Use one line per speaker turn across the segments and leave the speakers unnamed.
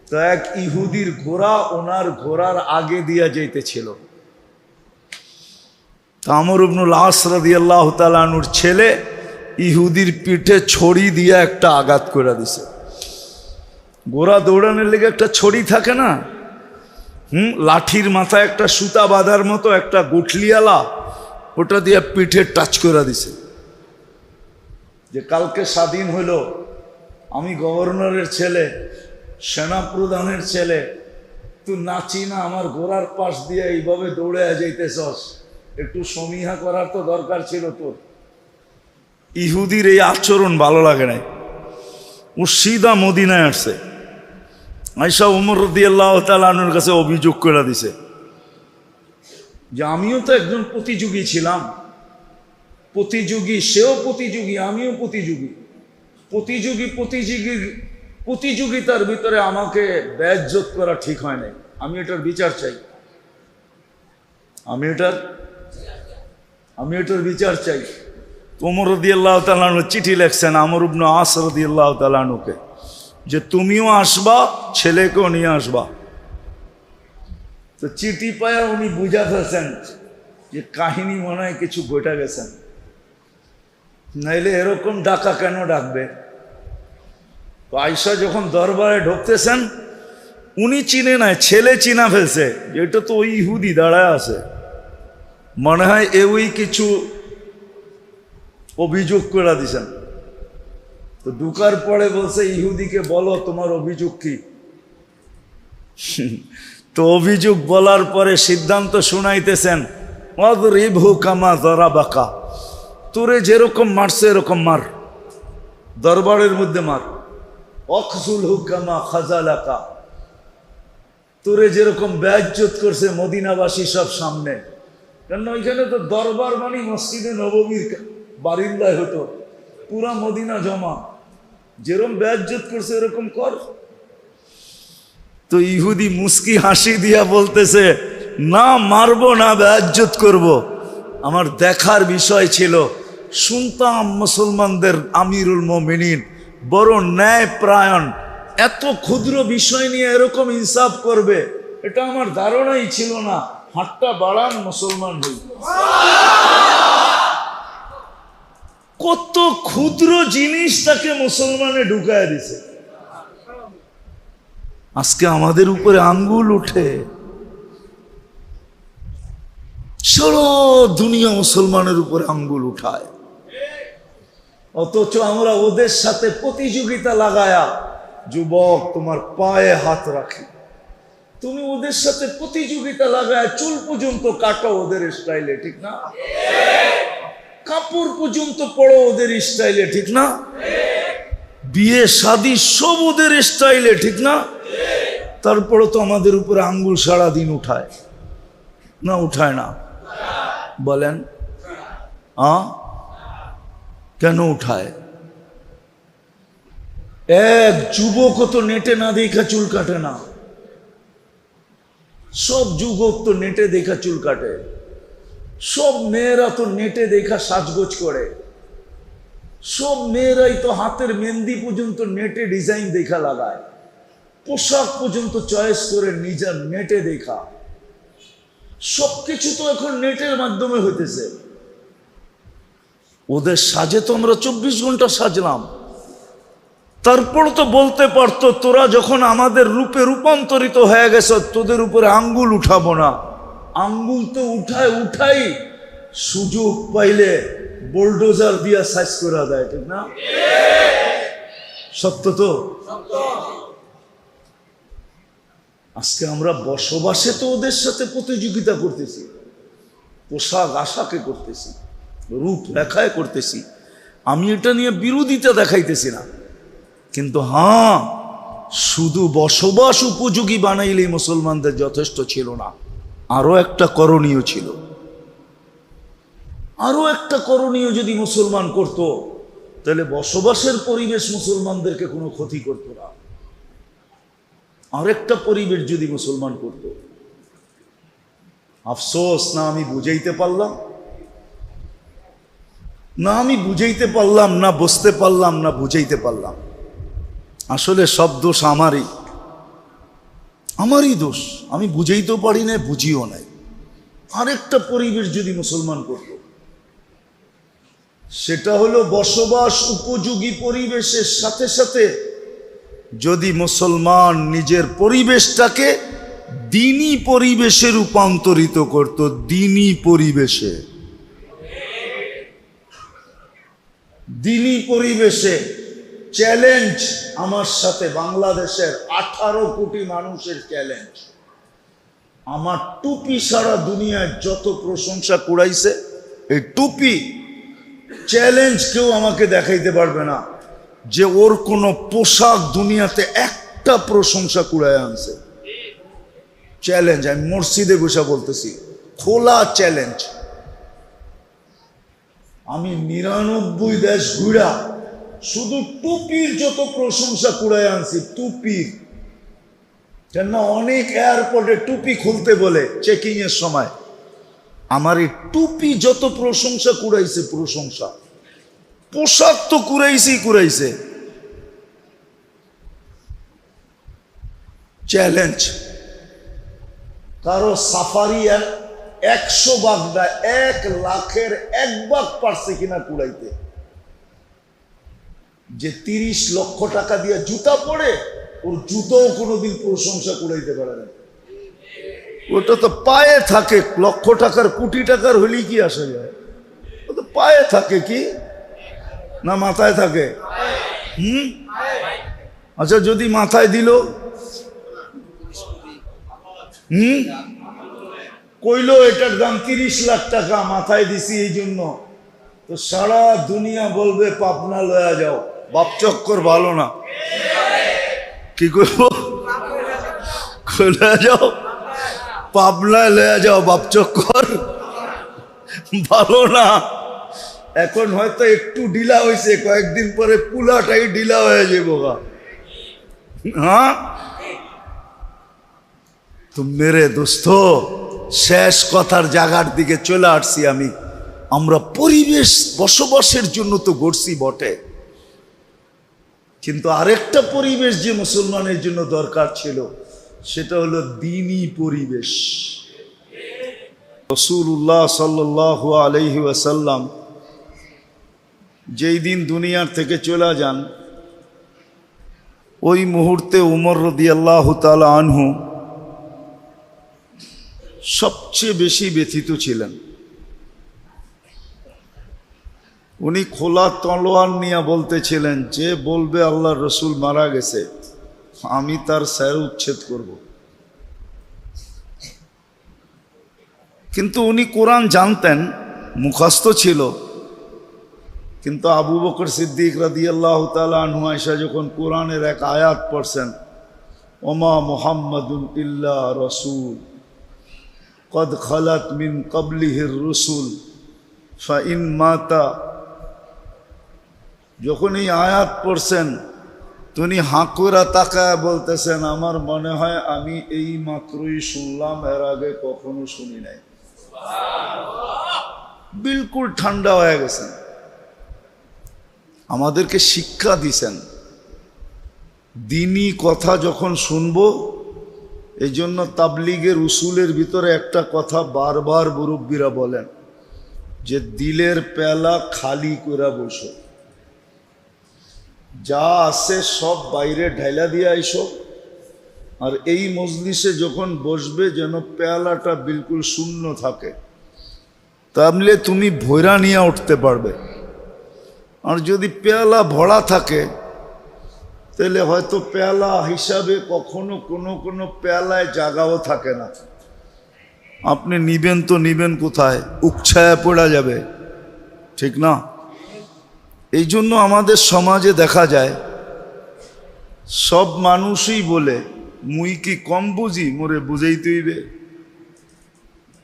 তো এক ইহুদির ঘোড়া ওনার ঘোড়ার আগে দিয়া যাইতেছিল। আমর ইবনুল আস রাদিয়াল্লাহু তাআলা আনহুর ছেলে ইহুদির পিঠে ছড়ি দিয়ে একটা আঘাত করে দিছে। ঘোড়া দৌড়ানোর লেগে একটা ছড়ি থাকে না, লাঠির মাথায় একটা সুতা বাঁধার মতো একটা গুঠলিয়ালা, ওটা দিয়ে পিঠে টাচ করে দিছে। যে কালকে স্বাধীন হইল, আমি গভর্নরের ছেলে, সেনাপ্রধানের ছেলে, তুই নাচি না আমার ঘোড়ার পাশ দিয়ে এইভাবে দৌড়ে যাইতেছস, একটু সমীহা করার তো দরকার ছিল তোর। ইহুদির এই আচরণ ভালো লাগে নাই। ও সিধা মদিনায় আসছে, আয়েশা ওমর রাদিয়াল্লাহু তাআলা আনহুর কাছে অভিযোগ করে দিছে যে আমিও তো একজন প্রতিযোগী ছিলাম, প্রতিযোগী, সেও প্রতিযোগী, আমিও প্রতিযোগী, প্রতিযোগিতার ভিতরে আমাকে বেইজ্জত করা ঠিক হয় নাই। আমি এটার বিচার চাই, আমি এটার বিচার চাই। ওমর রাদিয়াল্লাহু তাআলা আনহু চিঠি লিখছেন আমর ইবনে আস রাদিয়াল্লাহু তাআলা আনহুকে যে তুমিও আসবা, ছেলেকেও নিয়ে আসবা। তো চিঠি পায়া উনি বুঝা ফেলছেন যে কাহিনী মনে হয় কিছু ঘটে গেছেন, নাইলে এরকম ডাকা কেন ডাকবে। তো আয়েশা যখন দরবারে ঢুকতেছেন, উনি চিনে নাই, ছেলে চিনা ফেলছে, এটা তো ওই ইহুদি দাঁড়ায় আছে, মনে হয় ওই কিছু অভিযোগ করে দিছেন। তো ঢুকার পরে বলছে ইহুদিকে বলো তোমার অভিযোগ কি। তো অভিযোগ বলার পরে সিদ্ধান্ত শুনাইতেছেন, ওয়াদরিবহু কামা যারাবাকা, তোরে যেরকম মারছে এরকম মার, দরবারের মধ্যে মার। ওয়াখযুলহু কামা খাযালাকা, তোরে যেরকম বেইজ্জত করছে মদিনাবাসী সব সামনে, কারণ ওইখানে তো দরবার মানে মসজিদে নববীর বারিন্দায় হতো, পুরা মদিনা জমা, যেরকম বেইজ্জত করছে এরকম কর। তো ইহুদি মুস্কি হাসি দিয়া বলতেছে, না মারবো না, বেইজ্জত করব। আমার দেখার বিষয় ছিল, শুনতাম মুসলমানদের আমিরুল মুমিনিন বড় ন্যায় প্রায়ণ, এত ক্ষুদ্র বিষয় নিয়ে এরকম ইনসাফ করবে, এটা আমার ধারণাই ছিল না। হাতটা বাড়ান, মুসলমান হই। কত ক্ষুদ্র জিনিস তাকে মুসলমানে ঢুকায় দিছে। আজকে আমাদের উপরে আঙ্গুল উঠে, সারা দুনিয়া মুসলমানের উপরে আঙ্গুল উঠায়, অথচ আমরা ওদের সাথে প্রতিযোগিতা লাগায়া, যুবক তোমার পায়ে হাত রাখি, তুমি ওদের সাথে প্রতিযোগিতা লাগায় চুল পর্যন্ত কাটো ওদের স্টাইলে, ঠিক না? কাপড় পর্যন্ত পড়ো ওদের স্টাইলে, ঠিক না? বিয়ে শাদী সব ওদের স্টাইলে, ঠিক না? তারপরে তো আমাদের উপরে আঙ্গুল সারাদিন উঠায় না, উঠায় না? বলেন কেন উঠায়? এক যুবক তো নেটে না দেখা চুল কাটে না, সব যুবক তো নেটে দেখা চুল কাটে, সব মেয়েরা তো নেটে দেখা সাজগোজ করে, সব মেয়েরাই তো হাতের মেহেন্দি পর্যন্ত নেটে ডিজাইন দেখা লাগায়, পোশাক পর্যন্ত চয়েস করে নিজের নেটে দেখা, সবকিছু তো এখন নেটের মাধ্যমে হইতেছে। ওদের সাজে তো আমরা 24 ঘন্টা সাজলাম, তারপর তো বলতে পারতো তোরা যখন আমাদের রূপে রূপান্তরিত হয়ে গেছ তোদের উপরে আঙ্গুল উঠাবো না। আঙ্গুল তো উঠাই সুযোগ পাইলে বোলডোজার দিয়া সাইজ করে দেয়, ঠিক না? সত্য তো। আজকে আমরা বসবাসে তো ওদের সাথে প্রতিযোগিতা করতেছি, পোশাক আশাকে করতেছি, রূপ রেখায় করতেছি। আমি এটা নিয়ে বিরোধিতা দেখাইতেছি না, কিন্তু হ্যাঁ, শুধু বসবাস উপযোগী বানাইলেই মুসলমানদের যথেষ্ট ছিল না, আরো একটা করণীয় ছিল। আরো একটা করণীয় যদি মুসলমান করত, তাহলে বসবাসের পরিবেশ মুসলমানদেরকে কোনো ক্ষতি করতো না। আরেকটা পরিবেশ যদি মুসলমান করত, আফসোস না আমি বুঝাইতে পারলাম না, বুঝতে পারলাম না, বুঝাইতে পারলাম। আসলে সব দোষ আমারই, আমারই দোষ, আমি বুঝাইতেও পারি না, বুঝিও নাই। আরেকটা পরিবেশ যদি মুসলমান করত, সেটা হলো বসবাস উপযোগী পরিবেশের সাথে সাথে যদি মুসলমান নিজের পরিবেশটাকে দ্বীনি পরিবেশে রূপান্তরিত করত, দ্বীনি পরিবেশে, দ্বীনি পরিবেশে। চ্যালেঞ্জ আমার সাথে বাংলাদেশের 18 কোটি মানুষের চ্যালেঞ্জ। আমার টুপি সারা দুনিয়ায় যত প্রশংসা কুড়াইছে, এই টুপি চ্যালেঞ্জ কেউ আমাকে দেখাইতে পারবে না যে ওর কোনো পোশাক দুনিয়াতে একটা প্রশংসা কুড়ায় আনছে। চ্যালেঞ্জ, আমি মসজিদে বসে বলতেছি, খোলা চ্যালেঞ্জ। আমি 99 দেশ ঘুরা শুধু টুপির যত প্রশংসা কুড়ায় আনছি, টুপির। কেন অনেক এয়ারপোর্টে টুপি খুলতে বলে চেকিং এর সময়, আমার এই টুপি যত প্রশংসা কুড়াইছে, প্রশংসা। পোশাক তো কুড়াইছে। চ্যালেঞ্জ, কারো সাফারি 100 ভাগ না 1 লাখের 1 ভাগ পারছে কিনা কুড়াইতে। যে 30 লক্ষ টাকা দিয়ে জুতা পরে, ওর জুতোও কোনোদিন প্রশংসা কুড়াইতে পারে না। ওটা তো পায়ে থাকে, লক্ষ টাকার কোটি টাকার হলেই কি আসা যায়? ও তো পায়ে থাকে, কি না মাথায় থাকে? আচ্ছা, যদি মাথায় দিল, কইলো এটার দাম 30 লাখ টাকা, মাথায় দিছি এই জন্য, তো সারা দুনিয়া বলবে পাবনা লয়া যাও, বাপ চক্কর ভালো না। কি করবো? লয়া যাও, পাবনায় লয়া যাও, বাপ চক্কর ভালো না। এখন হয়তো একটু ঢিলা হয়েছে, কয়েকদিন পরে পুলাটাই ঢিলা হয়ে যাবো। হ্যাঁ তো মেরে দোস্ত, শেষ কথার জায়গার দিকে চলে আসছি আমি। আমরা পরিবেশ বসবাসের জন্য তো গড়ছি বটে, কিন্তু আরেকটা পরিবেশ যে মুসলমানের জন্য দরকার ছিল, সেটা হলো দ্বীনি পরিবেশ। রাসূলুল্লাহ সাল্লাল্লাহু আলাইহি ওয়াসাল্লাম যেই দিন দুনিয়ার থেকে চলে যান, ওই মুহূর্তে উমর রাদিয়াল্লাহু তাআলা আনহু সবচেয়ে বেশি ব্যথিত ছিলেন। উনি খোলা তলোয়ার নিয়ে বলতেছিলেন, যে বলবে আল্লাহর রসুল মারা গেছে, আমি তার স্যার উচ্ছেদ করব। কিন্তু উনি কোরআন জানতেন, মুখস্থ ছিল। কিন্তু আবু বকর সিদ্দিক রাদিয়াল্লাহু তাআলা আনহু আয়েশা যখন কোরআনের এক আয়াত পড়ছেন, ওমা মুহাম্মাদুন ইল্লা রাসূল কদ খালাত মিন ক্বাবলিহির রুসুল ফাইন মাতা, যখন এই আয়াত পড়ছেন, তিনি হাঁকুরা তাকায় বলতেছেন, আমার মনে হয় আমি এই মাত্রই শুনলাম, এর আগে কখনো শুনি নাই। বিলকুল ঠান্ডা হয়ে গেছেন। আমাদেরকে শিক্ষা দিছেন, দ্বীনি কথা যখন শুনবো, এই জন্য তাবলিগের উসুলের ভিতরে একটা কথা বারবার মুরব্বীরা বলেন, যে দিলের পেলা খালি করে বসো, যা আছে সব বাইরে ঢাইলা দিয়ে আইসো, আর এই মজলিসে যখন বসবে যেন পেয়ালাটা বিলকুল শূন্য থাকে, তাহলে তুমি ভৈরা নিয়ে উঠতে পারবে। আর যদি পেয়ালা ভরা থাকে, তাহলে হয়তো পেয়ালা হিসাবে কখনো কোনো পেয়ালায় জায়গাও থাকে না। আপনি নিবেন তো নিবেন কোথায়? উকছায়া পড়া যাবে, ঠিক না? এই জন্য আমাদের সমাজে দেখা যায়, সব মানুষই বলে, মুই কি কম বুঝি, মোরে বুঝাইতে হইবে।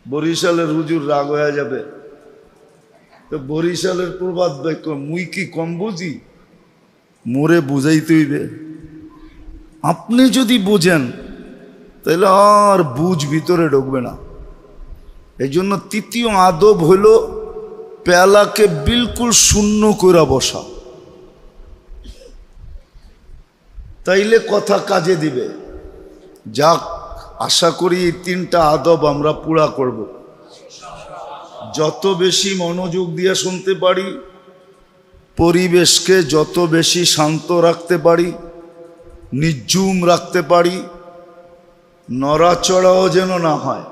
বরিশালের হুজুর রাগ হয়ে যাবে, তো বরিশালের প্রবাদ বাক্য, মুই কি কম বুঝি, মোরে বুঝাইতে হইবে। আপনি যদি বুঝেন, তাহলে আর বুঝ ভিতরে ঢুকবে না। এই জন্য তৃতীয় আদব হইল পেয়ালাকে বিলকুল শূন্য করে বসা, তাইলে কথা কাজে দিবে। যাক, আশা করি এই 3টা আদব আমরা পুরা করব। যত বেশি মনোযোগ দিয়ে শুনতে পারি, পরিবেশকে যত বেশি শান্ত রাখতে পারি, নির্জুম রাখতে পারি, নড়াচড়াও যেন না হয়।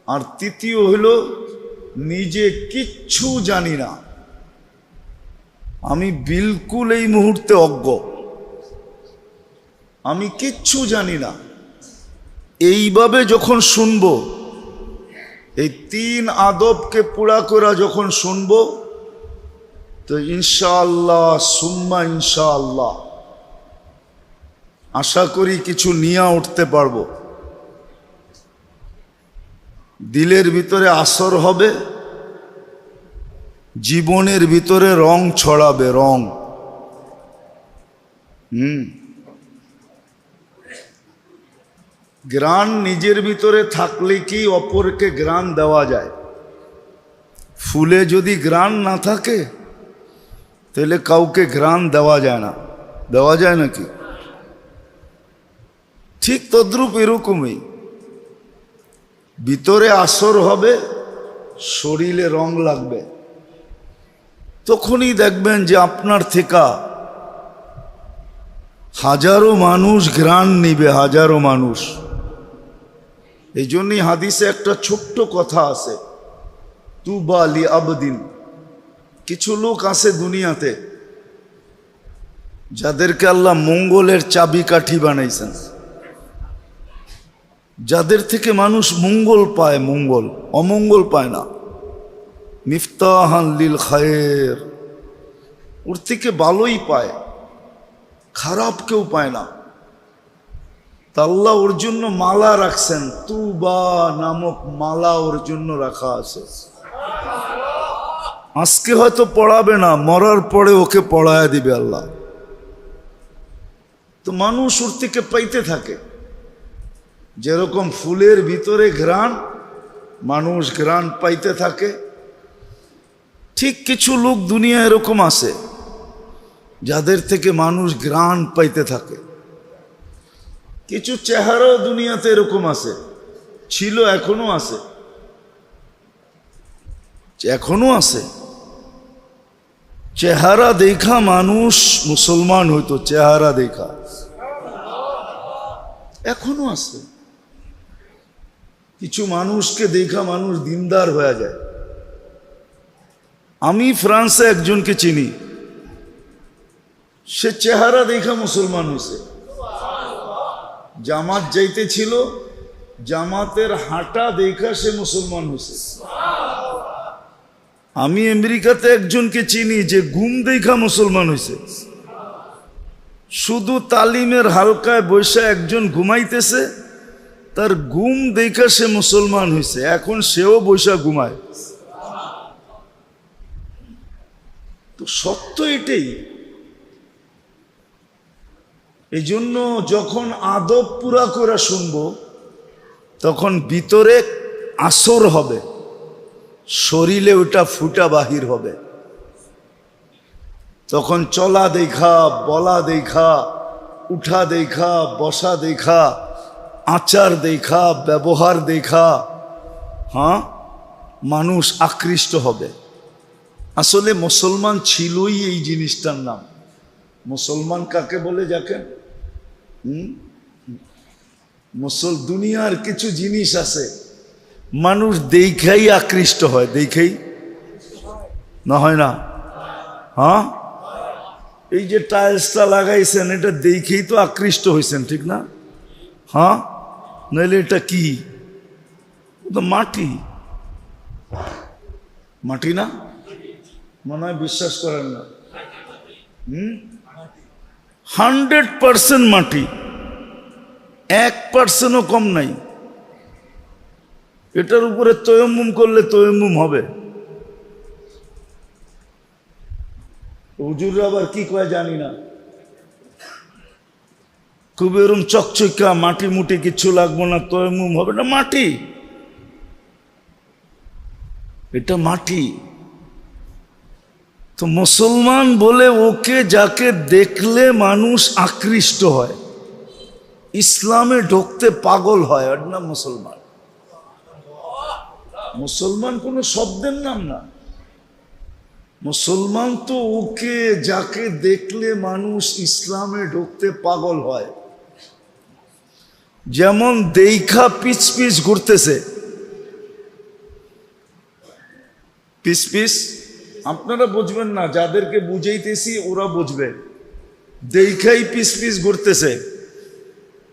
আর তৃতীয় হলো, নিজে কিচ্ছু জানি না, আমি বিলকুল এই মুহূর্তে অজ্ঞ, আমি কিচ্ছু জানি না, এইভাবে যখন শুনবো, এই 3 আদবকে পুরা করা যখন শুনবো, তো ইনশাআল্লাহ সুম্মা ইনশাআল্লাহ আশা করি কিছু নিয়ে উঠতে পারবো। দিলের ভিতরে আসর হবে, জীবনের ভিতরে রং ছড়াবে, রং। গ্রাণ নিজের ভিতরে থাকলে কি অপরকে গ্রাণ দেওয়া যায়? ফুলে যদি গ্রাণ না থাকে তাহলে কাউকে গ্রাণ দেওয়া যায় না। দেওয়া যায় নাকি? ঠিক তদ্রূপ এরকমই ভিতরে আসর হবে, শরীরে রং লাগবে, তখনই দেখবেন যে আপনার থেকে হাজারো মানুষ ঘ্রাণ নিবে, হাজারো মানুষ। এই জন্যই হাদিসে একটা ছোট্ট কথা আছে, তুবা লি আবদিন। কিছু লোক আছে দুনিয়াতে যাদেরকে আল্লাহ মঙ্গলের চাবিকাঠি বানাইছেন, যাদের থেকে মানুষ মঙ্গল পায়, মঙ্গল, অমঙ্গল পায় না। মিফতাহান লিল খায়ের, ওর থেকে ভালোই পায়, খারাপ কেউ পায় না। তা আল্লাহ ওর জন্য মালা রাখছেন, তুবা নামক মালা ওর জন্য রাখা আছে। আজকে হয়তো পড়াবে না, মরার পরে ওকে পড়ায় দিবে আল্লাহ। তো মানুষ ওর থেকে পাইতে থাকে। যেরকম ফুলের ভিতরে ঘ্রাণ, মানুষ ঘ্রাণ পাইতে থাকে, ঠিক কিছু লোক দুনিয়া এরকম আছে যাদের থেকে মানুষ ঘ্রাণ পাইতে থাকে। কিছু চেহারাও দুনিয়াতে এরকম আছে, ছিল, এখনো আছে, এখনো আছে। চেহারা দেখা মানুষ মুসলমান হইতো, চেহারা দেখা এখনো আছে। কিছু মানুষকে দেখা মানুষ দিনদার হয়ে যায়। আমি ফ্রান্সে একজনকে চিনি, সে চেহারা দেখা মুসলমান হয়েছে। জামাত যাইতে ছিল, জামাতের হাঁটা দেখা সে মুসলমান হয়েছে। আমি আমেরিকাতে একজনকে চিনি যে ঘুম দেখা মুসলমান হয়েছে। শুধু তালিমের হালকায় বসে একজন ঘুমাইতেছে, তার ঘুম দেখা সে মুসলমান হয়েছে। এখন সেও বসে ঘুমায়। তো সত্য এটাই। এই জন্য যখন আদব পুরা করে শুনবো, তখন ভিতরে আসর হবে, শরীরে ওটা ফুটা বাহির হবে। তখন চলা দেখা, বলা দেখা, উঠা দেখা, বসা দেখা, আচার দেখা, ব্যবহার দেখা, হ্যাঁ, মানুষ আকৃষ্ট হবে। আসলে মুসলমান ছিলই এই জিনিসটার নাম। মুসলমান কাকে বলে দেখেন? দুনিয়ার কিছু জিনিস আছে মানুষ দেখাই আকৃষ্ট হয়, দেখাই না হয় না? হ্যাঁ, এই যে টাইলসটা লাগাইছেন, এটা দেখেই তো আকৃষ্ট হয়েছেন, ঠিক না? হ্যাঁ, নইলে এটা কি? তো মাটি, মাটি না? মনে হয় বিশ্বাস করেন না। 100% মাটি, 1%ও কম নাই। এটার উপরে তয়ম্মুম করলে তয়ম্মুম হবে। হুজুর আবার কি কয় জানি না, খুব এরম চকচকা মাটি মুটি কিছু লাগবো না, তয়ম্মুম হবে না। মাটি, এটা মাটি। তো মুসলমান বলে ওকে যাকে দেখলে মানুষ আকৃষ্ট হয়, ইসলামে ঢুকতে পাগল হয়, ওর নাম মুসলমান। মুসলমান কোনো শব্দের নাম না। মুসলমান তো ওকে যাকে দেখলে মানুষ ইসলামে ঢুকতে পাগল হয়। যেমন দেইখা পিছ পিছ ঘুরতেছে, পিছ পিছ, আপনারা বুঝবেন না, যাদেরকে বুঝাইতেছি ওরা বুঝবে। দেইখাই পিছ পিছ ঘুরতেছে,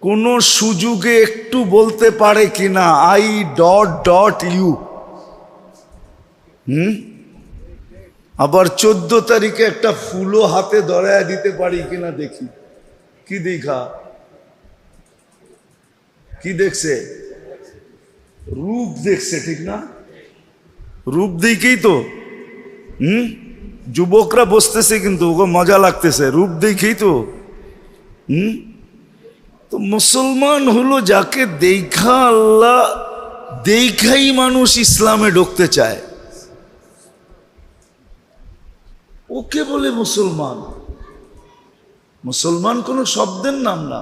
কোন সুযোগে একটু বলতে পারে কিনা আই ডট ডট ইউ। আবার 14 তারিখে একটা ফুলও হাতে ধরায় দিতে পারি কিনা দেখি। কি দেখা? কি দেখছে? রূপ দেখছে, ঠিক না? রূপ দেখেই তো যুবকরা বসতেছে, কিন্তু ওকে মজা লাগতেছে, রূপ দেখেই তো। তো মুসলমান হলো যাকে দেখা আল্লাহ দেখাই মানুষ ইসলামে ঢুকতে চায়, ওকে বলে মুসলমান। মুসলমান কোনো শব্দের নাম না।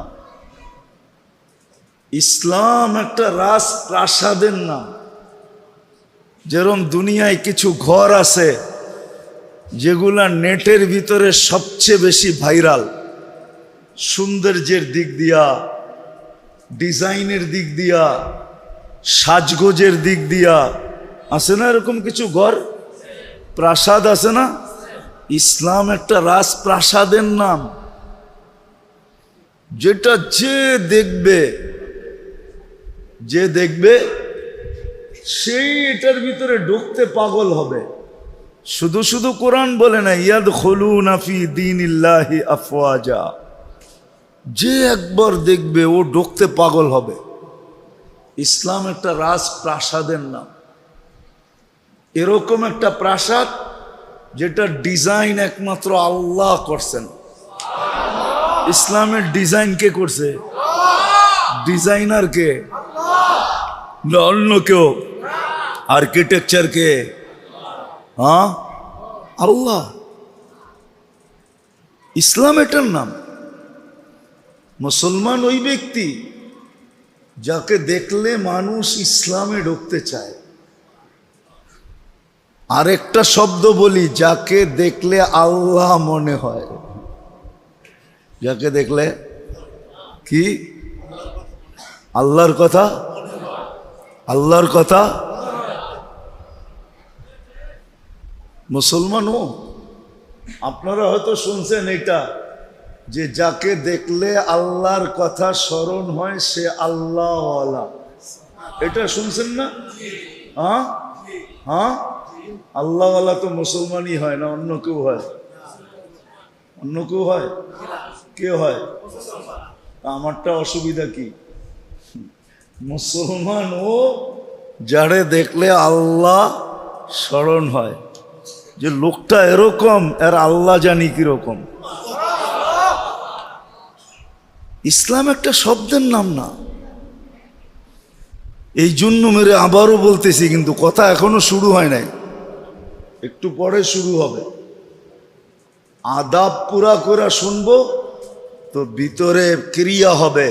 ইসলাম একটা রাজপ্রাসাদের নাম। যেরকম দুনিয়ায় কিছু ঘর আছে যেগুলা নেটের ভিতরে সবচেয়ে বেশি ভাইরাল, সৌন্দর্যের দিক দিয়া, ডিজাইনের দিক দিয়া, সাজগোজের দিক দিয়া, আছে না এরকম কিছু ঘর, প্রাসাদ আছে না? ইসলাম একটা রাজপ্রাসাদের নাম, যেটা যে দেখবে সেই এটার ভিতরে ঢুকতে পাগল হবে। শুধু শুধু কোরআন বলে না ইয়াদখুলুনা ফি দীনিল্লাহি আফওয়াজা, যে একবার দেখবে ও ঢুকতে পাগল হবে। ইসলাম একটা রাজপ্রাসাদের নাম। এরকম একটা প্রাসাদ যেটা ডিজাইন একমাত্র আল্লাহ করছেন। ইসলামের ডিজাইন কে করছে? ডিজাইনার কে? না অন্য কেউ? আর্কিটেকচার কে? হ্যাঁ, আল্লাহ। ইসলাম এটার নাম। মুসলমান ওই ব্যক্তি যাকে দেখলে মানুষ ইসলামে ঢুকতে চায়। আরেকটা শব্দ বলি, যাকে দেখলে আল্লাহ মনে হয়। যাকে দেখলে কি? আল্লাহর কথা, আল্লাহর কথা। মুসলমানও আপনারা হয়তো শুনছেন এটা, যে যাকে দেখলে আল্লাহর কথা স্মরণ হয় সে আল্লাহওয়ালা। এটা শুনছেন না? হ্যাঁ হ্যাঁ, আল্লাহওয়ালা তো মুসলমানই হয় না, অন্য কেউ হয়? অন্য কেউ হয়? কে হয়? আমারটা অসুবিধা কি? মুসলমান ও যারে দেখলে আল্লাহ স্মরণ হয়, যে লোকটা এরকম, এর আল্লাহ জানি কিরকম। ইসলাম একটা শব্দের নাম না। এই জন্য মেরে আবারও বলতেছি, কিন্তু কথা এখনো শুরু হয় নাই, একটু পরে শুরু হবে। আদাব পুরা করে শুনবো তো ভিতরে ক্রিয়া হবে,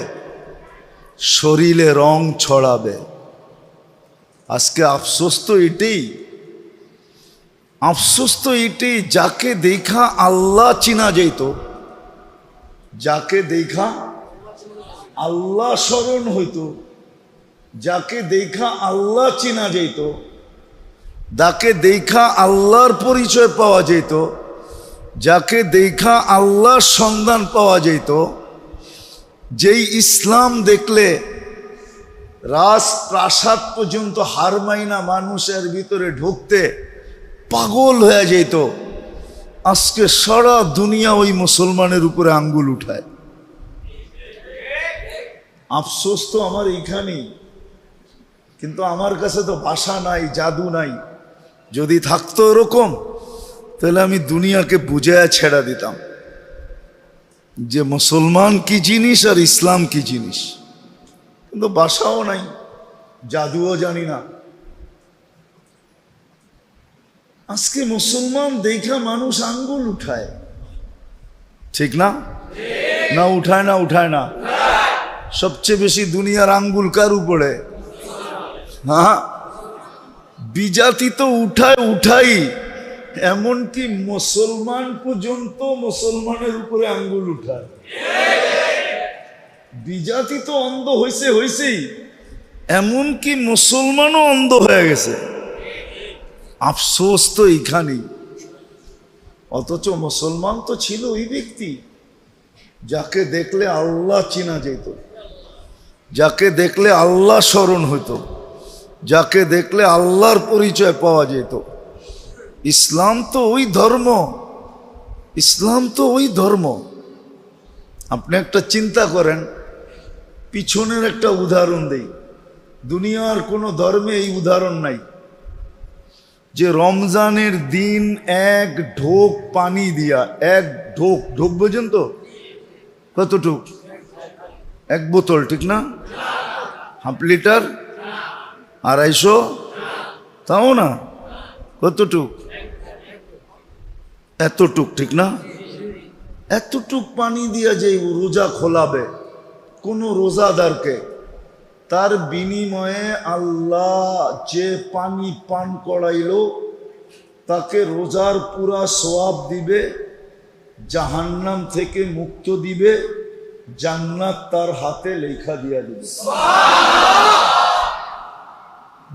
শরীরে রং ছড়াবে। আজকে আফসোস তো এটাই, আফসোস তো এটাই, যাকে দেখা আল্লাহ চিনা যেত, যাকে দেখা আল্লাহ স্মরণ হইতো, যাকে দেখা আল্লাহ চিনা যেত, যাকে দেখা আল্লাহর পরিচয় পাওয়া যেত, যাকে দেখা আল্লাহর সন্ধান পাওয়া যেত, যেই ইসলাম দেখলে রাজপ্রাসাদ পর্যন্ত হার মাইনা মানুষের ভিতরে ঢুকতে পাগল হয়ে যেত, আজকে সারা দুনিয়া ওই মুসলমানের উপরে আঙ্গুল উঠায়। আফসোস তো আমার এইখানেই, কিন্তু আমার কাছে তো ভাষা নাই, জাদু নাই। যদি থাকতো এরকম, তাহলে আমি দুনিয়াকে বুঝায়া ছেড়া দিতাম যে মুসলমান কি জিনিস আর ইসলাম কি জিনিস। কিন্তু ভাষাও নাই, জাদুও জানি না। আজকে মুসলমান দেখা মানুষ আঙ্গুল উঠায়, ঠিক না? না উঠায় না? উঠায় না? সবচেয়ে বেশি দুনিয়ার আঙ্গুল কার উপরে? হ্যাঁ, বিজাতি তো উঠাই, এমনকি মুসলমান পর্যন্ত মুসলমানের উপরে আঙ্গুল উঠায়। বিজাতি তো অন্ধ হয়েছেই, এমনকি মুসলমানও অন্ধ হয়ে গেছে। আফসোস তো এইখানেই। অথচ মুসলমান তো ছিল ওই ব্যক্তি যাকে দেখলে আল্লাহ চিনা যেত, যাকে দেখলে আল্লাহ স্মরণ হইতো, যাকে দেখলে আল্লাহর পরিচয় পাওয়া যেত। ইসলাম তো ওই ধর্ম, ইসলাম তো ওই ধর্ম। আপনি একটা চিন্তা করেন, পিছনের একটা উদাহরণ দেই। দুনিয়ার কোনো ধর্মে এই উদাহরণ নাই যে রমজানের দিন এক ঢোক পানি দিয়া, এক ঢোক, ঢোক বোঝেন তো কতটুক? এক বোতল, ঠিক না? হাফ লিটার, 250, তাও না, কতটুক? এতটুক, ঠিক না? এতটুক পানি দিয়া যে রোজা খোলাবে কোন রোজাদারকে, তার বিনিময়ে আল্লাহ যে পানি পান করাইলো তাকে রোজার পুরা সওয়াব দিবে, জাহান্নাম থেকে মুক্ত দিবে, জান্নাত তার হাতে লেখা দিয়া দিবে।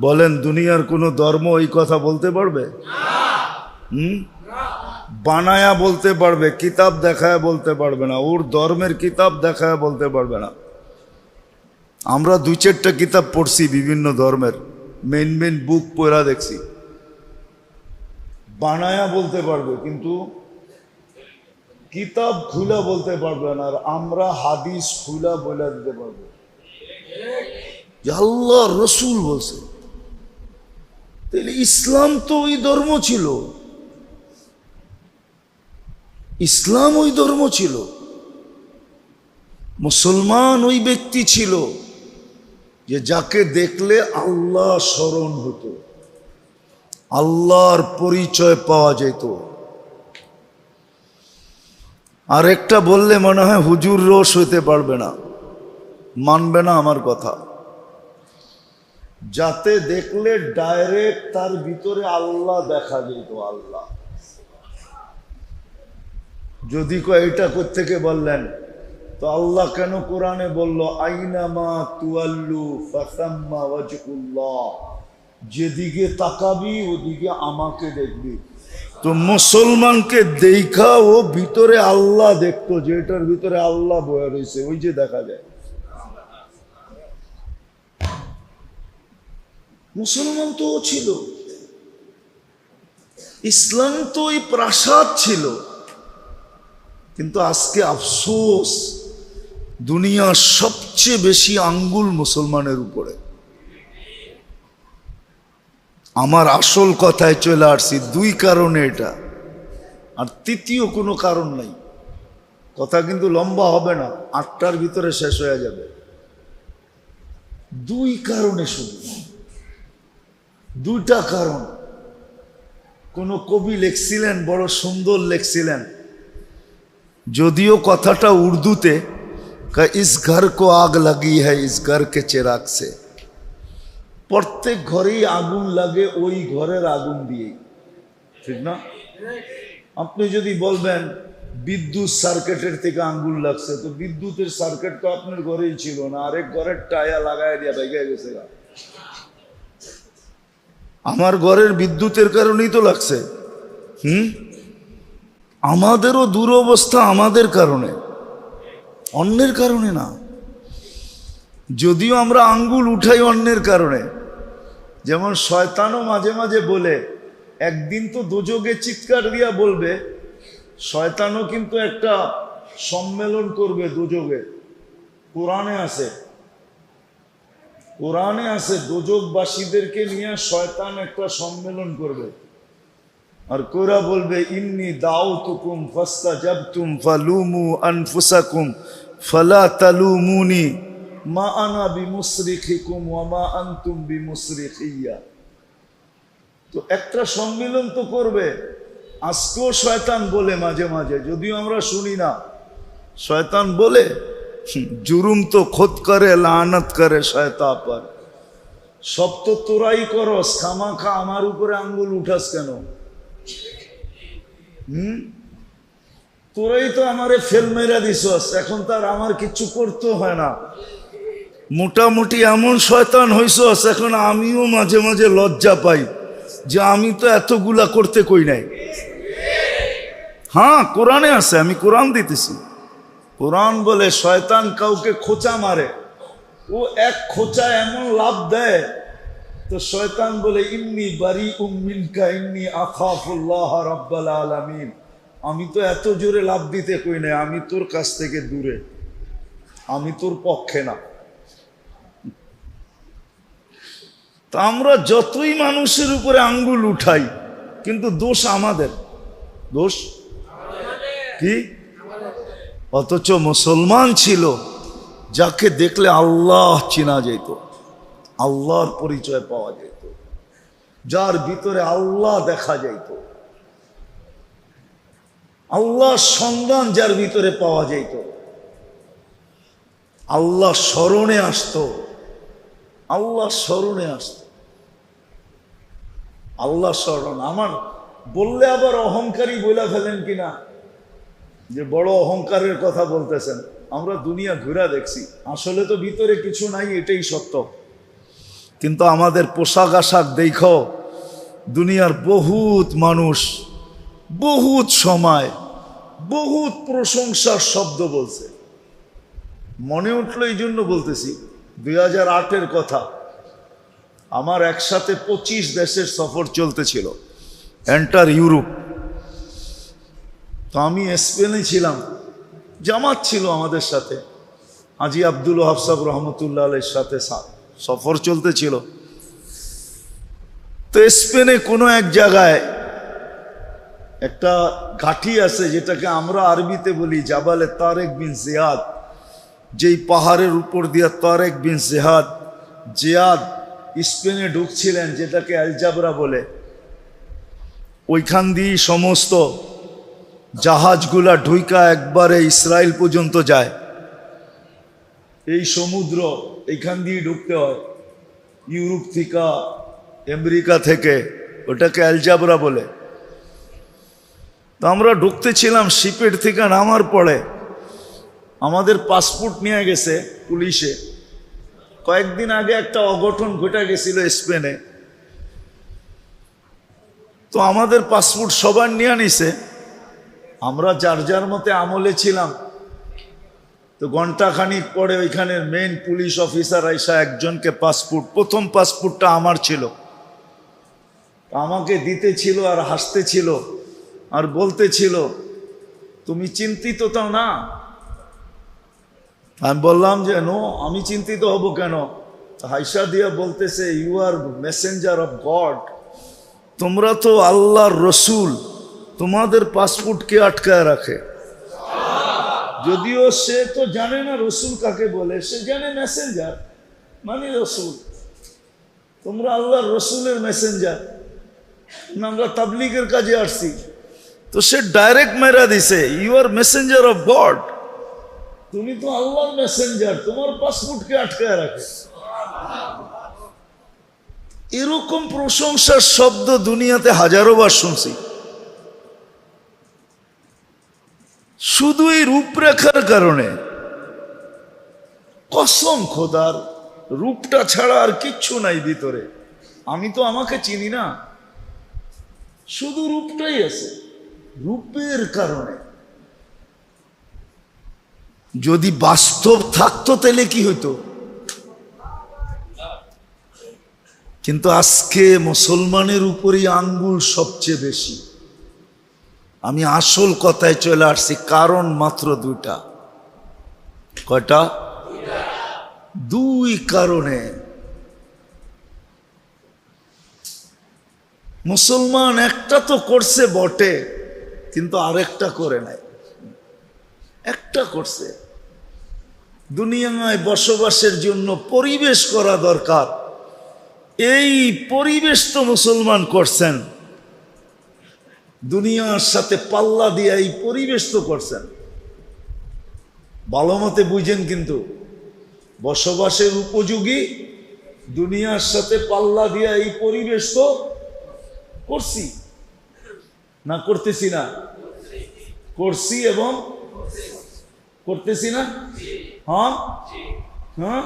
বলেন, দুনিয়ার কোনো ধর্ম এই কথা বলতে পারবে? বানায়া বলতে পারবে, কিতাব দেখায় বলতে পারবে না। ওর ধর্মের কিতাব দেখায় বলতে পারবে না। আমরা 2-4টা কিতাব পড়ছি বিভিন্ন ধর্মের, মেন বুক পড়া দেখছি। বানায়া বলতে পারবে, কিন্তু কিতাব খুলা বলতে পারবে না। আর আমরা হাদিস খুলা বলে দিতে পারবো যে আল্লাহ রসুল বলছে। তাহলে ইসলাম তো ওই ধর্ম ছিল, ইসলাম ওই ধর্ম ছিল। মুসলমান ওই ব্যক্তি ছিল যে যাকে দেখলে আল্লাহ স্মরণ হতো, আল্লাহর পরিচয় পাওয়া যেত। আর একটা বললে মনে হয় হুজুর রোষ হইতে পারবে না, মানবে না আমার কথা। যাতে দেখলে ডাইরেক্ট তার ভিতরে আল্লাহ দেখা যেত। আল্লাহ যদি এটা কোত্থেকে বললেন, তো আল্লাহ কেন কোরআনে বলল আইনামা তুয়াল্লু ফাসাম্মা ওয়াজহুল্লাহ, যেদিকে তাকাবি ওদিকে আমাকে দেখবি। তো মুসলমানকে দেখা ও ভিতরে আল্লাহ দেখতো, যে এটার ভিতরে আল্লাহ বয়ে রয়েছে, ওই যে দেখা যায়। মুসলমান তো ছিল, ইসলাম তো ওই প্রাসাদ ছিল। কিন্তু আজকে আফসোস, দুনিয়ার সবচেয়ে বেশি আঙ্গুল মুসলমানের উপরে। আমার আসল কথায় চলে আসছি, 2 কারণে এটা, আর তৃতীয় কোনো কারণ নাই। কথা কিন্তু লম্বা হবে না, 8টার ভিতরে শেষ হয়ে যাবে। 2 কারণে, শুধু 2টা কারণ। কোন কবি লিখছিলেন, বড় সুন্দর লিখছিলেন, যদিও কথাটা উর্দুতে, ইস ঘর কো আগ লাগি হ্যায় ইস ঘর কে চিরাগ সে। প্রত্যেক ঘরেই আগুন লাগে ওই ঘরের আগুন দিয়ে, ঠিক না? আপনি যদি বলবেন বিদ্যুৎ সার্কিটের থেকে আঙ্গুল লাগছে, তো বিদ্যুতের সার্কিট তো আপনার ঘরেই ছিল না, আরেক ঘরের টায়া লাগাই দিয়া ভেঙে গেছে। আমার ঘরের বিদ্যুতের কারণেই তো লাগছে। আমাদেরও দুরবস্থা আমাদের কারণে, অন্যের কারণে না। যদিও আমরা আঙ্গুল উঠাই অন্যের কারণে। যেমন শয়তানও মাঝে মাঝে বলে, একদিন তো দোজগে চিৎকার দিয়া বলবে। শয়তানও কিন্তু একটা সম্মেলন করবে দোজগে। কোরআনে আছে, কোরআনে আছে দোজকবাসীদেরকে নিয়ে শয়তান একটা সম্মেলন করবে। আর কোরা বলবে ইন্নী দাউতুকুম ফাস্তাজাবতুম ফালুমু আনফুসাকুম ফালা তালুমুনি মা আনা বিমুসরিখিকুম ওয়া মা আনতুম বিমুসরিখিয়া। তো একটা সম্মিলন তো করবে। আজকেও শয়তান বলে মাঝে মাঝে, যদিও আমরা শুনি না, শয়তান বলে जुर्म तो खुद करे लानत करे शैतान पर। सब तो তোরাই করস, খামাখা আমার উপরে আঙ্গুল উঠাস কেন? তোরাই তো আমারে ফেল মেরা দিছস, এখন তার আমার কিছু করতে হয় না। মোটামুটি এমন শয়তান হইছস, এখন আমিও মাঝে মাঝে লজ্জা পাই যে আমি তো এতগুলা করতে কই নাই। হ্যাঁ, কোরআনে আছে, আমি কোরআন দিতেছি। কোরআন বলে শয়তান কাউকে খোঁচা মারে, ও এক খোঁচা এমন লাভ দেয় তো শয়তান বলে ইন্নী বারিউম মিনকা ইন্নী আখাফুল্লাহ রাব্বাল আলামিন। আমি তো এত জোরে লাভ দিতে কই নাই, আমি তোর কাছ থেকে দূরে, আমি তোর পক্ষে না। তা আমরা যতই মানুষের উপরে আঙ্গুল উঠাই, কিন্তু দোষ আমাদের। দোষ কি? অথচ মুসলমান ছিল যাকে দেখলে আল্লাহ চেনা যেত, আল্লাহর পরিচয় পাওয়া যেত, যার ভিতরে আল্লাহ দেখা যেত, আল্লাহর সন্ধান যার ভিতরে পাওয়া যেত, আল্লাহ স্মরণে আসতো, আল্লাহ স্মরণে আসতো। আল্লাহ স্মরণ আমার বললে আবার অহংকারী বইলা ফেলেন কিনা যে বড় অহংকারের কথা বলতেছেন। আমরা দুনিয়া ঘুরা দেখছি, আসলে তো ভিতরে কিছু নাই, এটাই সত্য। কিন্তু আমাদের পোশাক আশাক দেখো, দুনিয়ার বহুত মানুষ বহুত সময় বহুত প্রশংসার শব্দ বলছে। মনে উঠলো এই জন্য বলতেছি, 2008-এর কথা। আমার একসাথে 25 দেশের সফর চলতেছিল, এন্টার ইউরোপ। তো আমি স্পেনে ছিলাম, জামাত ছিল আমাদের সাথে, হাজি আব্দুল ওয়াহাব সাহেব রহমতুল্লাহ আলাইহির সাথে সফর চলতেছিল। তো স্পেনে কোনো এক জায়গায় একটা ঘাঁটি আছে, যেটাকে আমরা আরবিতে বলি জাবালে তারেক বিন জিয়াদ। যেই পাহাড়ের উপর দিয়া তারেক বিন জিয়াদ স্পেনে ঢুকছিলেন, যেটাকে আলজাবরা বলে, ওইখান দিয়ে সমস্ত জাহাজগুলা ঢুইকা একবারে ইসরায়েল পর্যন্ত যায়। এই সমুদ্র এইখান দিয়ে ঢুকতে হয়, ইউরোপ থেকে, আমেরিকা থেকে, ওটাকে আলজাবরা বলে। তো আমরা ঢুকতেছিলাম, শিপের থেকে নামার পরে আমাদের পাসপোর্ট নিয়ে গেছে পুলিশে। কয়েকদিন আগে একটা অঘটন ঘটে গেছিল স্পেনে, তো আমাদের পাসপোর্ট সবার নিয়ে নিছে। আমরা যার যার মতে আমলে ছিলাম। তো ঘন্টাখানিক পরে ওইখানের মেইন পুলিশ অফিসার আইসা একজনকে পাসপোর্ট, প্রথম পাসপোর্টটা আমার ছিল, আমাকে দিতে ছিল আর হাসতে ছিল আর বলতে ছিল, তুমি চিন্তিত তো না? আমি বললাম যে নো, আমি চিন্তিত হব কেন? হাইসা দিয়া বলতেছে, you are messenger of God, তোমরা তো আল্লাহর রসুল, তোমাদের পাসপোর্ট কে আটকায় রাখে? যদিও সে তো জানে না রসুল কাকে বলে, সে জানে মেসেঞ্জার মানে রসুল। তোমরা আল্লাহর রসুলের মেসেঞ্জার, আমরা তাবলিগের কাজে আসছি। তো সে ডাইরেক্ট মেরা দিছে, you are messenger of God, তুমি তো আল্লাহর মেসেঞ্জার, তোমার পাসপোর্টকে আটকায় রাখে। এরকম প্রশংসার শব্দ দুনিয়াতে হাজারো বার শুনছি। শুধু এই রূপরেখার কারণে, কসম খোদার, রূপটা ছাড়া আর কিচ্ছু নাই ভিতরে। আমি তো আমাকে চিনি না, শুধু রূপটাই আছে। রূপের কারণে যদি বাস্তব থাকতো তাহলে কি হইতো? কিন্তু আজকে মুসলমানের উপরই আঙ্গুল সবচেয়ে বেশি। আমি আসল কথায় চলে আসছি, কারণ মাত্র দুইটা। কয়টা? দুই কারণে মুসলমান একটা তো করছে বটে, কিন্তু আরেকটা করে নাই। একটা করছে, দুনিয়ায় বসবাসের জন্য পরিবেশ করা দরকার, এই পরিবেশ তো মুসলমান করছেন। দুনিয়ার সাথে পাল্লা দিয়ে এই পরিবেশ তো করছেন। ভালো মতে বুঝেন, কিন্তু বসবাসের উপযোগী দুনিয়ার সাথে পাল্লা দিয়া এই পরিবেশ তো করছি না, করতেছি না? করছি এবং করতেছি না? হ্যাঁ হ্যাঁ,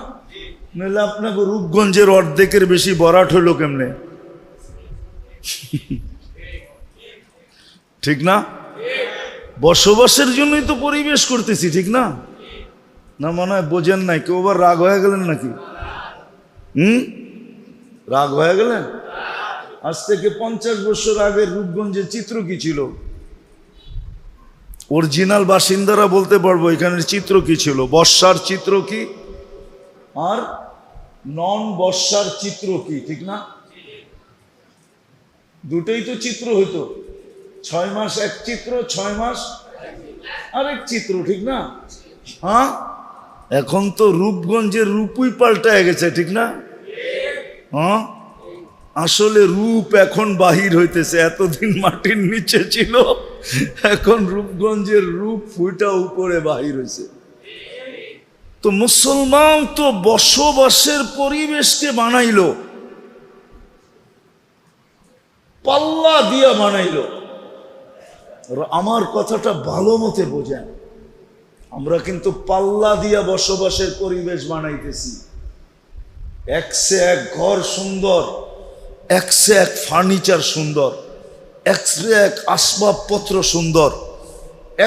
নাহলে আপনাকে রূপগঞ্জের অর্ধেকের বেশি বরাট হলো কেমনে? ঠিক না? বসবাসের জন্যই তো পরিবেশ করতেছি, ঠিক না? না মনে হয় বোঝেন নাই? কেউ আবার রাগ হয়ে গেলেন নাকি? রাগ হয়ে গেলেন? আজ থেকে 50 বছর আগের রূপগঞ্জের চিত্র কি ছিল? অরিজিনাল বাসিন্দারা বলতে পারবো এখানের চিত্র কি ছিল। বর্ষার চিত্র কি আর নন বর্ষার চিত্র কি, ঠিক না? দুটোই তো চিত্র হইতো। 6 মাস এক চিত্র, 6 মাস আরেক চিত্র, ঠিক না? হ্যাঁ, এখন তো রূপগঞ্জের রূপই পাল্টায় গেছে, ঠিক না? হ্যাঁ, আসলে রূপ এখন বাহির হইতেছে। এতদিন মাটির নিচে ছিল, এখন রূপগঞ্জের রূপ ফুটা উপরে বাহির হয়েছে। তো মুসলমান তো বসবাসের পরিবেশকে বানাইলো, পাল্লা দিয়া বানাইলো। আমার কথাটা ভালো মতে বোঝেন, আমরা কিন্তু পাল্লা দিয়া বসবাসের পরিবেশ বানাইতেছি। একসে এক ঘর সুন্দর, একসে এক ফার্নিচার সুন্দর, একসে এক আসবাবপত্র সুন্দর,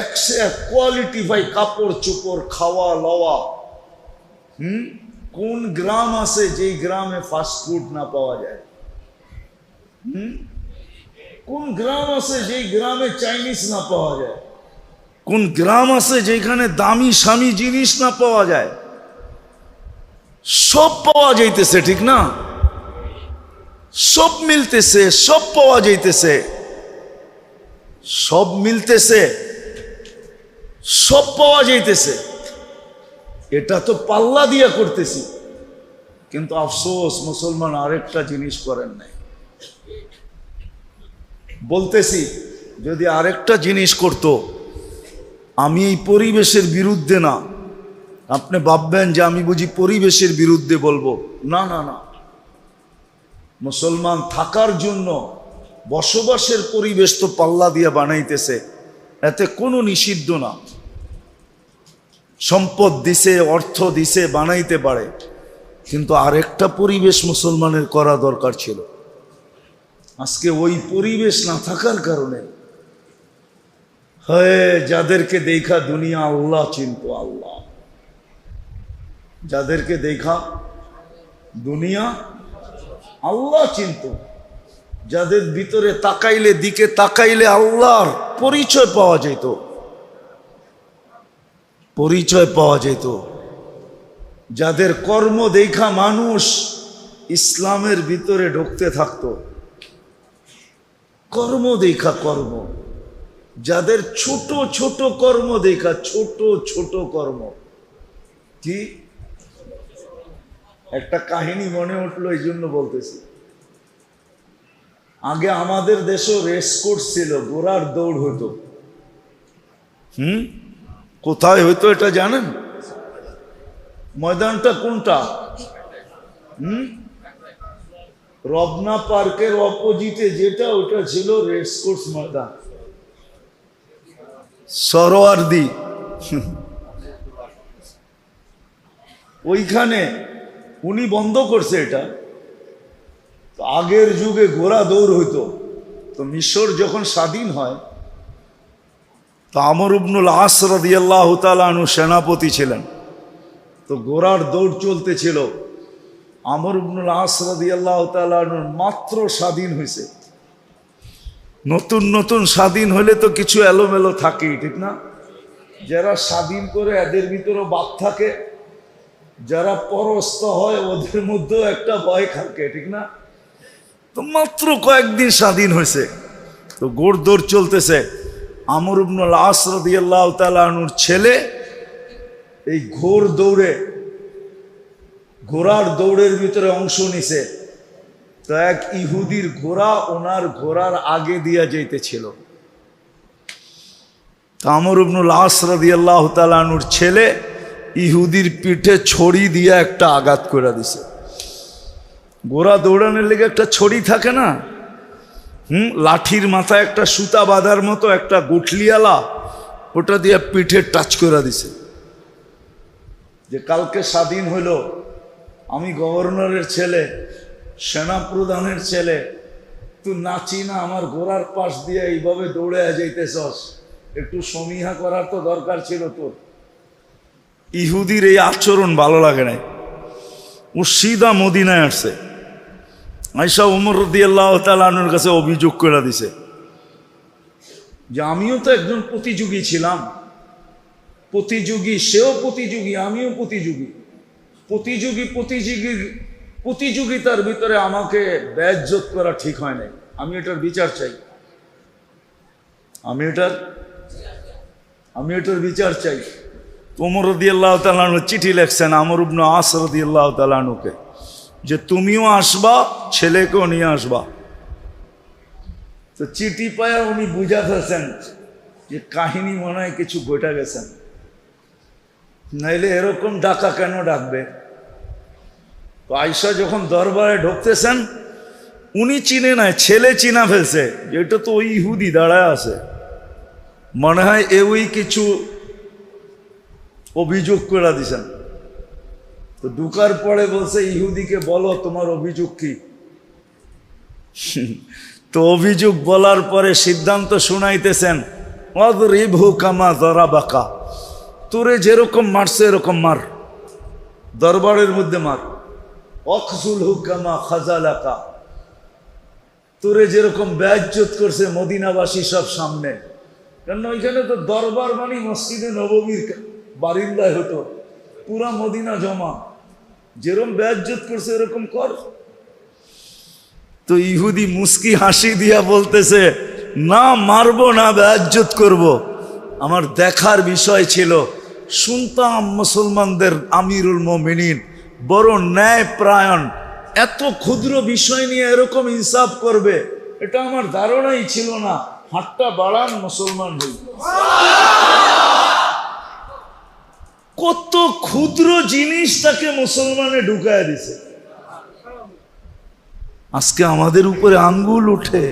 একসে এক কোয়ালিটি ভাই কাপড় চোপড়, খাওয়া লওয়া। কোন গ্রাম আছে যেই গ্রামে ফাস্টফুড না পাওয়া যায়? কোন গ্রাম আছে যেই গ্রামে চাইনিজ না পাওয়া যায়? কোন গ্রাম আছে যেখানে দামি স্বামী জিনিস না পাওয়া যায়? সব পাওয়া যাইতেছে, ঠিক না? সব মিলতেছে, সব পাওয়া যাইতেছে, সব মিলতেছে, সব পাওয়া যাইতেছে। এটা তো পাল্লা দিয়া করতেছি, কিন্তু আফসোস মুসলমান আরেকটা জিনিস করেন নাই। বলতেছি, যদি আরেকটা জিনিস করত, আমি এই পরিবেশের বিরুদ্ধে না। আপনি ভাববেন যে আমি বুঝি পরিবেশের বিরুদ্ধে বলবো। না না না, মুসলমান থাকার জন্য বসবাসের পরিবেশ তো পাল্লা দিয়া বানাইতেছে, এতে কোনো নিষিদ্ধ না। সম্পদ দিছে, অর্থ দিছে, বানাইতে পারে, কিন্তু আরেকটা পরিবেশ মুসলমানের করা দরকার ছিল। আজকে ওই পরিবেশ না থাকার কারণে যাদেরকে দেখা দুনিয়া আল্লাহ চিনত, আল্লাহ যাদেরকে দেখা দুনিয়া আল্লাহ চিনত, যাদের ভিতরে তাকাইলে, দিকে তাকাইলে আল্লাহর পরিচয় পাওয়া যেত, পরিচয় পাওয়া যেত, যাদের কর্ম দেখা মানুষ ইসলামের ভিতরে ঢুকতে থাকতো। কর্ম দেখা, কর্ম, যাদের ছোট ছোট কর্ম দেখা, ছোট ছোট কর্ম। কি একটা কাহিনী মনে উঠলো, এই জন্য বলতেছি। আগে আমাদের দেশে রেস কোর্স ছিল, ঘোড়ার দৌড় হইতো। কোথায় হইতো এটা জানেন? ময়দানটা কোনটা? রবনা পার্কের অপোজিটে যেটা, ওটা ছিল রেস কোর্স ময়দান, সরোয়ার্দি। ওইখানে উনি বন্ধ করছে এটা। তো আগের যুগে ঘোড়া দৌড় হইতো। তো মিশর যখন স্বাধীন হয়, তো আমর ইবনুল আস রাদিয়াল্লাহু তাআলা আনহু সেনাপতি ছিলেন। তো ঘোড়ার দৌড় চলতেছিল। আমর ইবনুল আস রাদিয়াল্লাহু তাআলা আনহু মাত্র স্বাধীন হয়েছে। নতুন নতুন স্বাধীন হলে তো কিছু এলোমেলো থাকেই, ঠিক না? যারা স্বাধীন করে এদের ভিতরে বাদ থাকে, যারা পরস্ত হয় ওদের মধ্যেও একটা ভয় থাকে, ঠিক না? তো মাত্র কয়েকদিন স্বাধীন হয়েছে, তো ঘোড় দৌড় চলতেছে। আমর ইবনুল আস রাদিয়াল্লাহু তাআলা আনহুর ছেলে এই ঘোড়ার দৌড়ের ভিতরে অংশ নিছে। তো এক ইহুদির ঘোড়া ওনার ঘোড়ার আগে দিয়া যাইতেছিল। আমর ইবনুল আস রাদিয়াল্লাহু তাআলা আনহুর ছেলে ইহুদির পিঠে ছড়ি দিয়ে একটা আঘাত করে দিছে। ঘোড়া দৌড়ানোর লেগে একটা ছড়ি থাকে না, লাঠির মাথায় একটা সুতা বাঁধার মতো একটা গুঠলিয়ালা, ওটা দিয়ে পিঠে টাচ করে দিছে। যে কালকে স্বাধীন হইল, আমি গভর্নরের ছেলে, সেনা প্রধানের ছেলে, তুই নাচি না আমার ঘোড়ার পাশ দিয়ে এইভাবে দৌড়ে যাইতেছস, একটু সমীহা করার তো দরকার ছিল তোর। ইহুদির এই আচরণ ভালো লাগে নাই। ও সিধা মদিনায় আসছে, আয়েশা ওমর রাদিয়াল্লাহু তাআলা আনহুর কাছে অভিযোগ করে দিছে যে আমিও তো একজন প্রতিযোগী ছিলাম, প্রতিযোগী, সেও প্রতিযোগী, আমিও প্রতিযোগী, প্রতিযোগিতার ভিতরে আমাকে বেইজ্জত করা ঠিক হয় নাই। আমি এটার বিচার চাই, আমি এটার বিচার চাই। ওমর রাদিয়াল্লাহু তাআলা আনহু চিঠি লিখছেন আমর ইবনে আস রাদিয়াল্লাহু তাআলা আনহুকে, যে তুমিও আসবা, ছেলেকেও নিয়ে আসবা। তো চিঠি পায়া উনি বুঝা ফেলছেন যে কাহিনী মনে হয় কিছু ঘটে গেছেন, নাইলে এরকম ডাকা কেন ডাকবে। তো আয়েশা যখন দরবারে ঢুকতেছেন, উনি চিনে নাই, ছেলে চিনা ফেলছে, এটা তো ওই ইহুদি দাঁড়ায় আছে, মনে হয় ওই কিছু অভিযোগ করে দিছেন। তো ঢুকার পরে বলছে ইহুদিকে, বলো তোমার অভিযোগ কি। তো অভিযোগ বলার পরে সিদ্ধান্ত শুনাইতেছেন, অদরিবহু কামা যারাবাকা, তোরে যেরকম মারছে এরকম মার, দরবারের মধ্যে মার। অখজুলহু কামা খাজালাকা, তোরে যেরকম বেইজ্জত করছে মদিনাবাসী সব সামনে, কারণ ওইখানে তো দরবার মানে মসজিদে নববীর বারিন্দায় হতো, পুরা মদিনা জমা, যেরকম বেইজ্জত করছে এরকম কর। তো ইহুদি মুস্কি হাসি দিয়া বলতেছে, না মারবো না, বেইজ্জত করব। আমার দেখার বিষয় ছিল, শুনতাম মুসলমানদের আমিরুল মুমিনিন বড় ন্যায় প্রায়ণ, এত ক্ষুদ্র বিষয় নিয়ে এরকম ইনসাফ করবে, এটা আমার ধারণাই ছিল না। হাতটা বাড়ান, মুসলমান হই। কত ক্ষুদ্র জিনিসটাকে মুসলমানে ঢুকায় দিছে। আজকে আমাদের উপরে আঙ্গুল উঠে,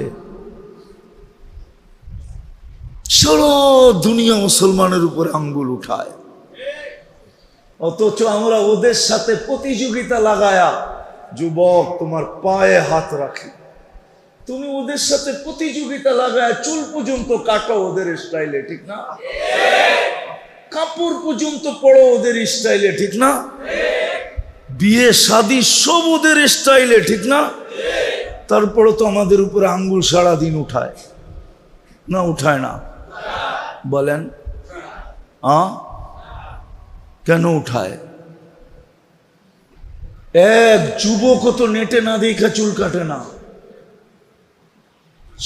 সারা দুনিয়া মুসলমানের উপরে আঙ্গুল উঠায়, অথচ আমরা ওদের সাথে প্রতিযোগিতা লাগায়া, যুবক তোমার পায়ে হাত রাখি, তুমি ওদের সাথে প্রতিযোগিতা লাগায় চুল পর্যন্ত কাটো ওদের স্টাইলে, ঠিক না? কাপড় পর্যন্ত পড়ো ওদের স্টাইলে, ঠিক না? বিয়ে শাদী সব ওদের স্টাইলে, ঠিক না? তারপরে তো আমাদের উপরে আঙ্গুল সারাদিন উঠায় না, উঠায় না? বলেন কেন উঠায়? এক যুবক তো নেটে না দেখা চুল কাটে না,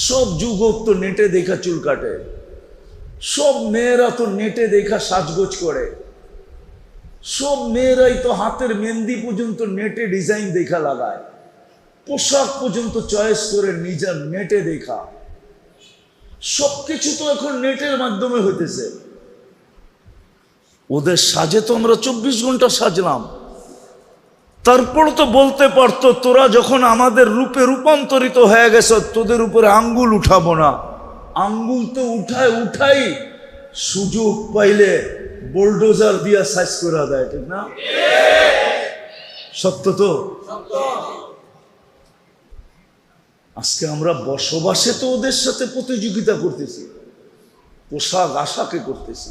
সব যুবক তো নেটে দেখা চুল কাটে, সব মেয়েরা তো নেটে দেখা সাজগোজ করে, সব মেয়েরাই তো হাতের মেহেন্দি পর্যন্ত নেটে ডিজাইন দেখা লাগায়, পোশাক পর্যন্ত চয়েস করে নিজের নেটে দেখা, সবকিছু তো এখন নেটের মাধ্যমে হইতেছে। ওদের সাজে তো আমরা 24 ঘন্টা সাজলাম, তারপর তো বলতে পারতো তোরা যখন আমাদের রূপে রূপান্তরিত হয়ে গেছ, তোদের উপরে আঙ্গুল উঠাবো না। আঙ্গুল তো উঠাই সুযোগ পাইলে বোলডোজার দিয়া সাইজ করে দেয়, ঠিক না? সত্য তো। আজকে আমরা বসবাসে তো ওদের সাথে প্রতিযোগিতা করতেছি, পোশাক আশাকে করতেছি,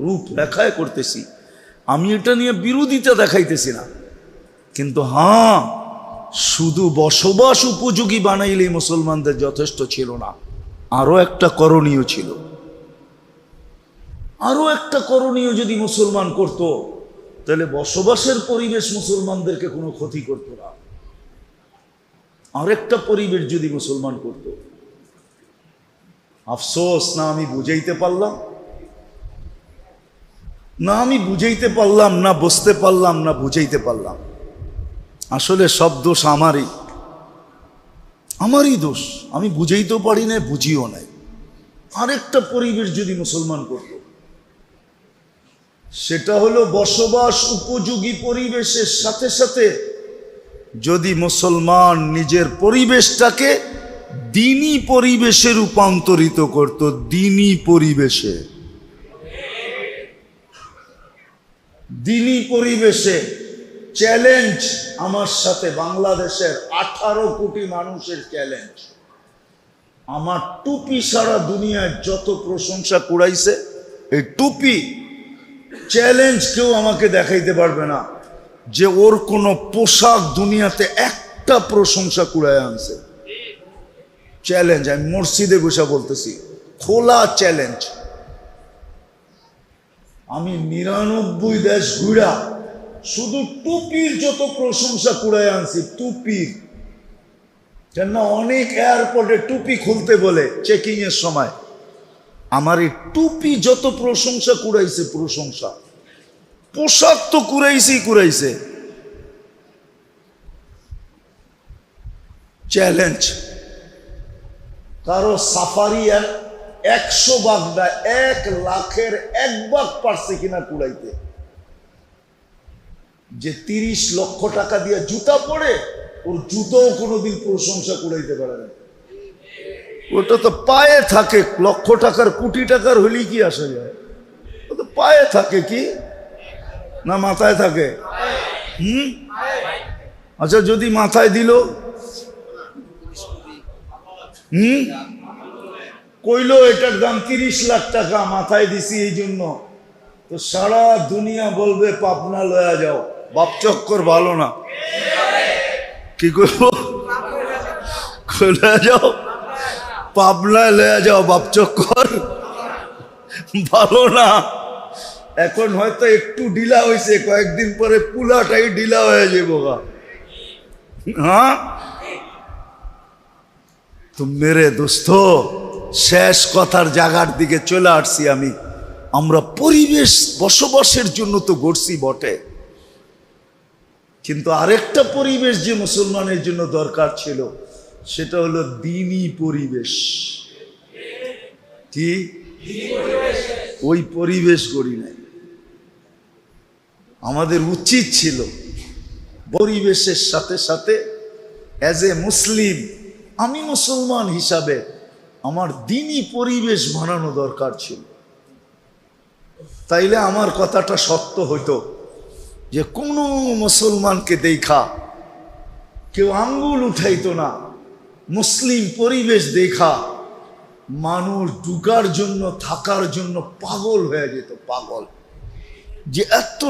রূপ রেখায় করতেছি। আমি এটা নিয়ে বিরোধিতা দেখাইতেছি না, কিন্তু হ্যাঁ, শুধু বসবাস উপযোগী বানাইলেই মুসলমানদের যথেষ্ট ছিল না, আরো একটা করণীয় ছিল। আরো একটা করণীয় যদি মুসলমান করত, তাহলে বসবাসের পরিবেশ মুসলমানদেরকে কোনো ক্ষতি করত না। আরেকটা পরিবেশ যদি মুসলমান করত, আফসোস না আমি বুঝাইতে পারলাম না, বুঝতে পারলাম না, বুঝাইতে পারলাম। আসলে সব দোষ আমারই দোষ, আমি বুঝাইতেও পারি না, বুঝিও নাই। আরেকটা পরিবেশ যদি মুসলমান করত, সেটা হলো বসবাস উপযোগী পরিবেশের সাথে সাথে যদি মুসলমান নিজের পরিবেশটাকে দ্বীনি পরিবেশে রূপান্তরিত করত, দ্বীনি পরিবেশে, দ্বীনি পরিবেশে। চ্যালেঞ্জ আমার সাথে বাংলাদেশের 18 কোটি মানুষের চ্যালেঞ্জ। আমার টুপি সারা দুনিয়ায় যত প্রশংসা কুড়াইছে, এই টুপি চ্যালেঞ্জ কেউ আমাকে দেখাইতে পারবে না যে ওর কোনো পোশাক দুনিয়াতে একটা প্রশংসা কুড়ায় আনছে। চ্যালেঞ্জ, আমি মসজিদে বসে বলতেছি, খোলা চ্যালেঞ্জ। আমি 99 দেশ ঘুরা শুধু টুপির যত প্রশংসা কুড়ায় আনছি, টুপির। কেন অনেক এয়ারপোর্টে টুপি খুলতে বলে চেকিং এর সময়, আমার এই টুপি যত প্রশংসা কুড়াইছে, প্রশংসা। পোশাক তো কুড়াইছে। চ্যালেঞ্জ, কারো সাফারি 100 ভাগ না 1 লাখের 1 ভাগ পারছে কিনা কুড়াইতে। যে 30 লক্ষ টাকা দিয়ে জুতা পরে, ওর জুতোও কোনোদিন প্রশংসা কুড়াইতে পারে না। ওটা তো পায়ে থাকে, লক্ষ টাকার কোটি টাকার হলেই কি আসা যায়? ও তো পায়ে থাকে, কি না মাথায় থাকে? আচ্ছা, যদি মাথায় দিল, কইলো এটার দাম 30 লাখ টাকা, মাথায় দিছি এই জন্য, তো সারা দুনিয়া বলবে পাবনা লয়া যাও, বাপ চক্কর ভালো না। কি করবো? লয়া যাও, পাবনায় লয়া যাও, বাপ চক্কর ভালো না। এখন হয়তো একটু ঢিলা হয়েছে, কয়েকদিন পরে পুলাটাই ঢিলা হয়ে যাবো। হ্যাঁ তো মেরে দোস্ত, শেষ কথার জায়গার দিকে চলে আসছি আমি। আমরা পরিবেশ বসবাসের জন্য তো গড়ছি বটে, কিন্তু আরেকটা পরিবেশ যে মুসলমানের জন্য দরকার ছিল, সেটা হলো দ্বীনি পরিবেশ। কি ওই পরিবেশ গড়ি নাই। আমাদের উচিত ছিল পরিবেশের সাথে সাথে অ্যাজ এ মুসলিম, আমি মুসলমান হিসাবে আমার দ্বীনি পরিবেশ বানানো দরকার ছিল। তাইলে আমার কথাটা সত্য হইতো যে কোনো মুসলমানকে দেখা কেউ আঙ্গুল উঠাইতো না। মুসলিম পরিবেশ দেখা মানুষ ঢুকার জন্য, থাকার জন্য পাগল হয়ে যেত, পাগল। যে এত